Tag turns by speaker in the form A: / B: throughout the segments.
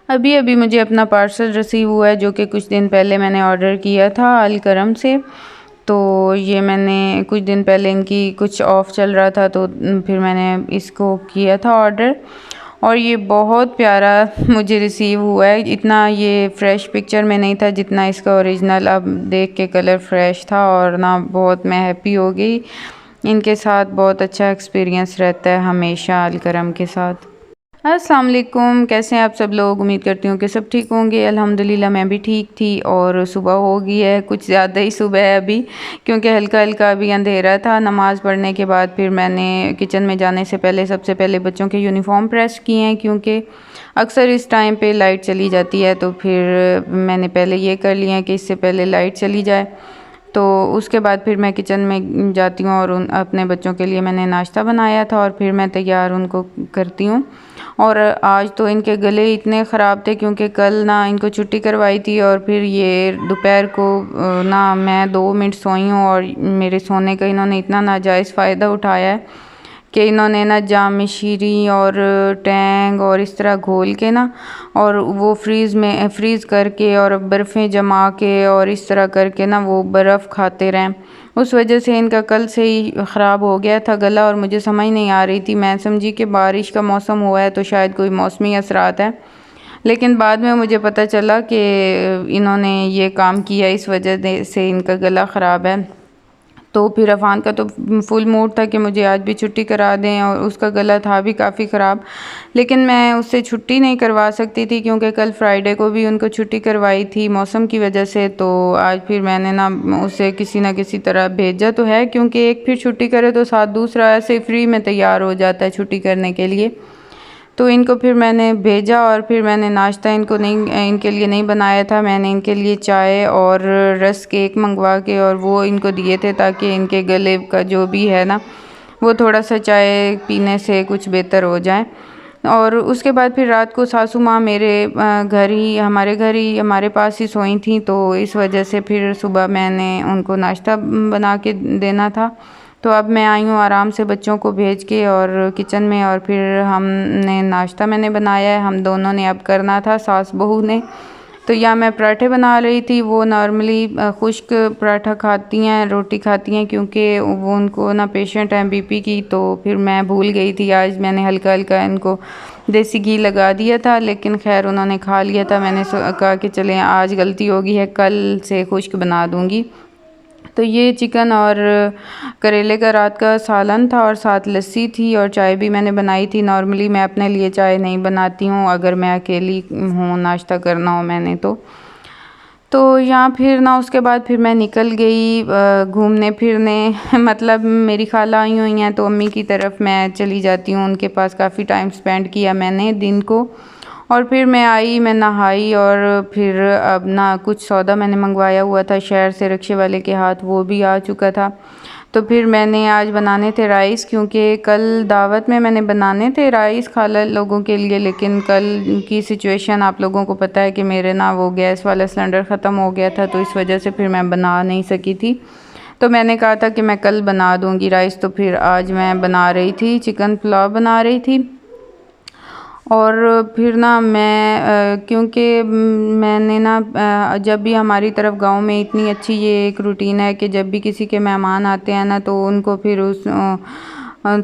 A: अभी अभी मुझे अपना पार्सल रिसीव हुआ है जो कि कुछ दिन पहले मैंने ऑर्डर किया था अल करम से। तो ये मैंने कुछ दिन पहले इनकी कुछ ऑफ़ चल रहा था तो फिर मैंने इसको किया था ऑर्डर और ये बहुत प्यारा मुझे रिसीव हुआ है। इतना ये फ्रेश पिक्चर में नहीं था जितना इसका ओरिजिनल अब देख के कलर फ्रेश था और ना बहुत मैं हैप्पी हो गई। इनके साथ बहुत अच्छा एक्सपीरियंस रहता है हमेशा अल करम के साथ। अस्सलाम वालेकुम, कैसे हैं आप सब लोग। उम्मीद करती हूँ कि सब ठीक होंगे। अल्हम्दुलिल्लाह मैं भी ठीक थी और सुबह हो गई है, कुछ ज़्यादा ही सुबह है अभी क्योंकि हल्का हल्का अभी अंधेरा था। नमाज़ पढ़ने के बाद फिर मैंने किचन में जाने से पहले सबसे पहले बच्चों के यूनिफॉर्म प्रेस किए हैं क्योंकि अक्सर इस टाइम पे लाइट चली जाती है। तो फिर मैंने पहले ये कर लिया है कि इससे पहले लाइट चली जाए। तो उसके बाद फिर मैं किचन में जाती हूँ और अपने बच्चों के लिए मैंने नाश्ता बनाया था और फिर मैं तैयार उनको करती हूँ। और आज तो इनके गले इतने ख़राब थे क्योंकि कल ना इनको छुट्टी करवाई थी और फिर ये दोपहर को ना मैं 2 मिनट सोई हूँ और मेरे सोने का इन्होंने इतना नाजायज़ फ़ायदा उठाया है कि इन्होंने ना जाम शीरी और टैंग और इस तरह घोल के ना और वो फ्रीज़ करके और बर्फ़ें जमा के और इस तरह करके ना वो बर्फ़ खाते रहें। उस वजह से इनका कल से ही ख़राब हो गया था गला और मुझे समझ नहीं आ रही थी। मैं समझी कि बारिश का मौसम हुआ है तो शायद कोई मौसमी असरात है, लेकिन बाद में मुझे पता चला कि इन्होंने ये काम किया इस वजह से इनका गला ख़राब है। तो फिर अफ़ान का तो फुल मूड था कि मुझे आज भी छुट्टी करा दें और उसका गला था भी काफ़ी ख़राब, लेकिन मैं उससे छुट्टी नहीं करवा सकती थी क्योंकि कल फ्राइडे को भी उनको छुट्टी करवाई थी मौसम की वजह से। तो आज फिर मैंने ना उसे किसी ना किसी तरह भेजा तो है क्योंकि एक फिर छुट्टी करे तो साथ दूसरा ऐसे फ्री में तैयार हो जाता है छुट्टी करने के लिए। तो इनको फिर मैंने भेजा और फिर मैंने नाश्ता इनके लिए नहीं बनाया था। मैंने इनके लिए चाय और रस केक मंगवा के और वो इनको दिए थे ताकि इनके गले का जो भी है ना वो थोड़ा सा चाय पीने से कुछ बेहतर हो जाए। और उसके बाद फिर रात को सासू माँ मेरे हमारे घर ही हमारे पास ही सोई थी तो इस वजह से फिर सुबह मैंने उनको नाश्ता बना के देना था। तो अब मैं आई हूँ आराम से बच्चों को भेज के और किचन में और फिर हमने नाश्ता मैंने बनाया है, हम दोनों ने अब करना था सास बहू ने। तो या मैं पराठे बना रही थी, वो नॉर्मली खुश्क पराठा खाती हैं रोटी खाती हैं क्योंकि वो उनको ना पेशेंट हैं बीपी की। तो फिर मैं भूल गई थी, आज मैंने हल्का हल्का इनको देसी घी लगा दिया था लेकिन खैर उन्होंने खा लिया था। मैंने कहा कि चलें आज गलती होगी है कल से खुश्क बना दूँगी। तो ये चिकन और करेले का रात का सालन था और साथ लस्सी थी और चाय भी मैंने बनाई थी। नॉर्मली मैं अपने लिए चाय नहीं बनाती हूँ अगर मैं अकेली हूँ नाश्ता करना हो मैंने तो यहाँ फिर ना उसके बाद फिर मैं निकल गई घूमने फिरने मतलब मेरी खाला आई हुई हैं तो अम्मी की तरफ मैं चली जाती हूँ, उनके पास काफ़ी टाइम स्पेंड किया मैंने दिन को। और फिर मैं आई, मैं नहाई और फिर अब ना कुछ सौदा मैंने मंगवाया हुआ था शहर से रिक्शे वाले के हाथ, वो भी आ चुका था। तो फिर मैंने आज बनाने थे राइस क्योंकि कल दावत में मैंने बनाने थे राइस खाला लोगों के लिए, लेकिन कल की सिचुएशन आप लोगों को पता है कि मेरे ना वो गैस वाला सिलेंडर ख़त्म हो गया था तो इस वजह से फिर मैं बना नहीं सकी थी। तो मैंने कहा था कि मैं कल बना दूँगी राइस, तो फिर आज मैं बना रही थी चिकन पुलाव बना रही थी। और फिर ना मैं क्योंकि मैंने ना जब भी हमारी तरफ गांव में इतनी अच्छी ये एक रूटीन है कि जब भी किसी के मेहमान आते हैं ना तो उनको फिर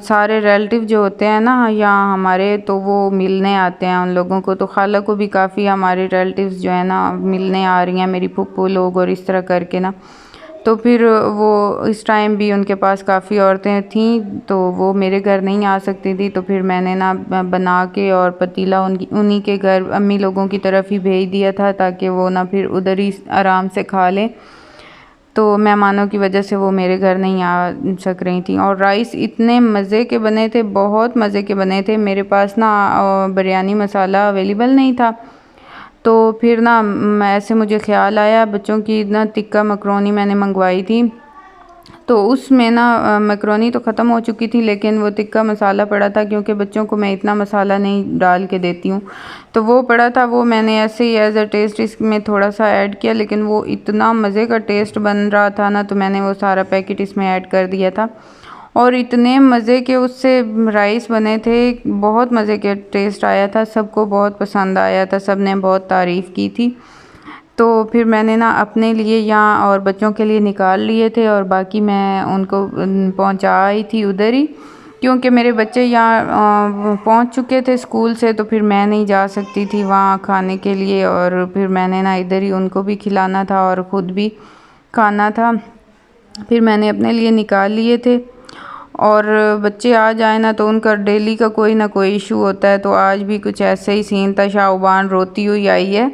A: सारे रिलेटिव जो होते हैं ना यहाँ हमारे तो वो मिलने आते हैं उन लोगों को। तो खाला को भी काफ़ी हमारे रिलेटिव्स जो है ना मिलने आ रही हैं, मेरी फूफू लोग और इस तरह करके ना। तो फिर वो इस टाइम भी उनके पास काफ़ी औरतें थीं तो वो मेरे घर नहीं आ सकती थी। तो फिर मैंने ना बना के और पतीला उन्हीं के घर अम्मी लोगों की तरफ ही भेज दिया था ताकि वो ना फिर उधर ही आराम से खा लें। तो मेहमानों की वजह से वो मेरे घर नहीं आ सक रही थी। और राइस इतने मज़े के बने थे, बहुत मज़े के बने थे। मेरे पास ना बिरयानी मसाला अवेलेबल नहीं था तो फिर ना ऐसे मुझे ख़्याल आया बच्चों की ना टिक्का मकरोनी मैंने मंगवाई थी तो उसमें ना मकरोनी तो ख़त्म हो चुकी थी लेकिन वो टिक्का मसाला पड़ा था क्योंकि बच्चों को मैं इतना मसाला नहीं डाल के देती हूँ। तो वो पड़ा था, वो मैंने ऐसे ही एज़ अ टेस्ट इसमें थोड़ा सा ऐड किया लेकिन वो इतना मज़े का टेस्ट बन रहा था ना तो मैंने वो सारा पैकेट इसमें ऐड कर दिया था। और इतने मज़े के उससे राइस बने थे, बहुत मज़े के टेस्ट आया था, सबको बहुत पसंद आया था, सब ने बहुत तारीफ़ की थी। तो फिर मैंने ना अपने लिए यहाँ और बच्चों के लिए निकाल लिए थे और बाकी मैं उनको पहुँचा आई थी उधर ही, क्योंकि मेरे बच्चे यहाँ पहुँच चुके थे स्कूल से, तो फिर मैं नहीं जा सकती थी वहाँ खाने के लिए, और फिर मैंने ना इधर ही उनको भी खिलाना था और ख़ुद भी खाना था। फिर मैंने अपने लिए निकाल लिए थे। और बच्चे आ जाए ना तो उनका डेली का कोई ना कोई इशू होता है, तो आज भी कुछ ऐसे ही सीन था। शाहबान रोती हुई आई है,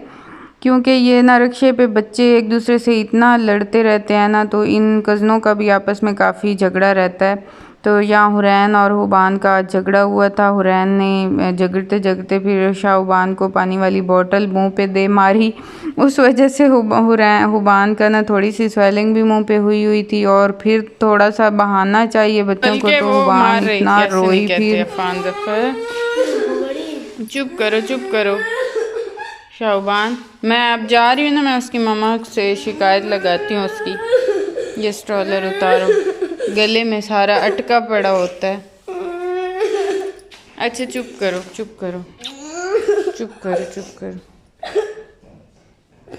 A: क्योंकि ये ना रिक्शे पे बच्चे एक दूसरे से इतना लड़ते रहते हैं ना, तो इन कज़नों का भी आपस में काफ़ी झगड़ा रहता है। तो यहाँ हुरैन और हुबान का झगड़ा हुआ था। हुरैन ने झगड़ते झगड़ते फिर शाहबान को पानी वाली बोतल मुंह पे दे मारी, उस वजह से हुबान का ना थोड़ी सी स्वेलिंग भी मुंह पे हुई थी। और फिर थोड़ा सा बहाना चाहिए बच्चों को, तो हुबान इतना रोई फिर।
B: चुप करो शाहबान, मैं अब जा रही हूँ ना, मैं उसकी मम्मा से शिकायत लगाती हूँ उसकी। ये स्ट्रॉलर उतारो, गले में सारा अटका पड़ा होता है। अच्छा चुप करो चुप करो चुप करो चुप करो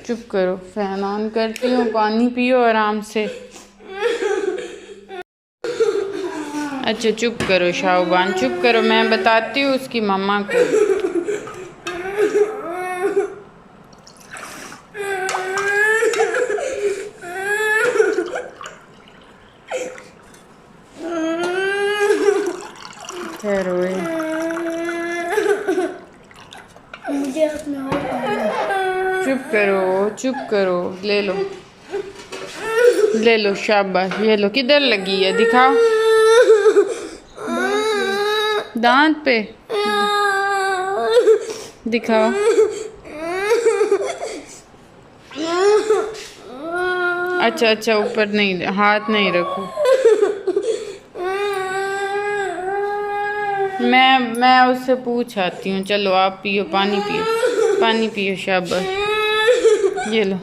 B: चुप करो। फैन ऑन करती हूँ, पानी पियो आराम से। अच्छा चुप करो शाहबान, चुप करो, मैं बताती हूँ उसकी मम्मा को। रोए
C: मुझे अपना
B: चुप करो, ले लो शाबाश। ये लो, किधर लगी है दिखाओ, दांत पे दिखाओ। अच्छा ऊपर नहीं, हाथ नहीं रखो। मैं उससे पूछ आती हूँ। चलो आप पियो, पानी पियो शाबाश। ये लो।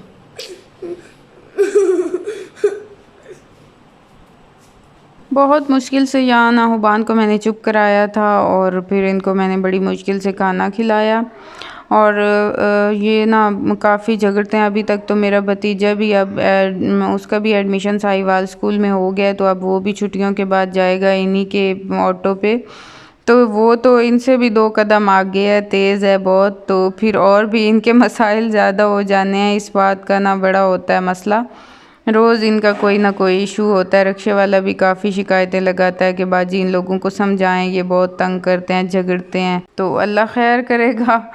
A: बहुत मुश्किल से यहाँ ना हुबान को मैंने चुप कराया था, और फिर इनको मैंने बड़ी मुश्किल से खाना खिलाया। और ये ना काफ़ी झगड़ते हैं। अभी तक तो मेरा भतीजा भी अब उसका भी एडमिशन साहिवाल स्कूल में हो गया है, तो अब वो भी छुट्टियों के बाद जाएगा इन्हीं के ऑटो पे। तो वो तो इनसे भी 2 कदम आगे है, तेज़ है बहुत। तो फिर और भी इनके मसाइल ज़्यादा हो जाने हैं, इस बात का ना बड़ा होता है मसला। रोज़ इनका कोई ना कोई इशू होता है। रिक्शे वाला भी काफ़ी शिकायतें लगाता है कि बाजी इन लोगों को समझाएं, ये बहुत तंग करते हैं, झगड़ते हैं। तो अल्लाह खैर करेगा।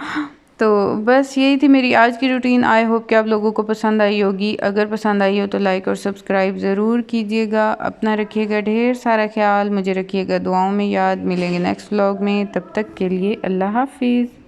A: तो बस यही थी मेरी आज की रूटीन। आई होप कि आप लोगों को पसंद आई होगी। अगर पसंद आई हो तो लाइक और सब्सक्राइब ज़रूर कीजिएगा। अपना रखिएगा ढेर सारा ख्याल, मुझे रखिएगा दुआओं में याद। मिलेंगे नेक्स्ट व्लॉग में, तब तक के लिए अल्लाह हाफिज़।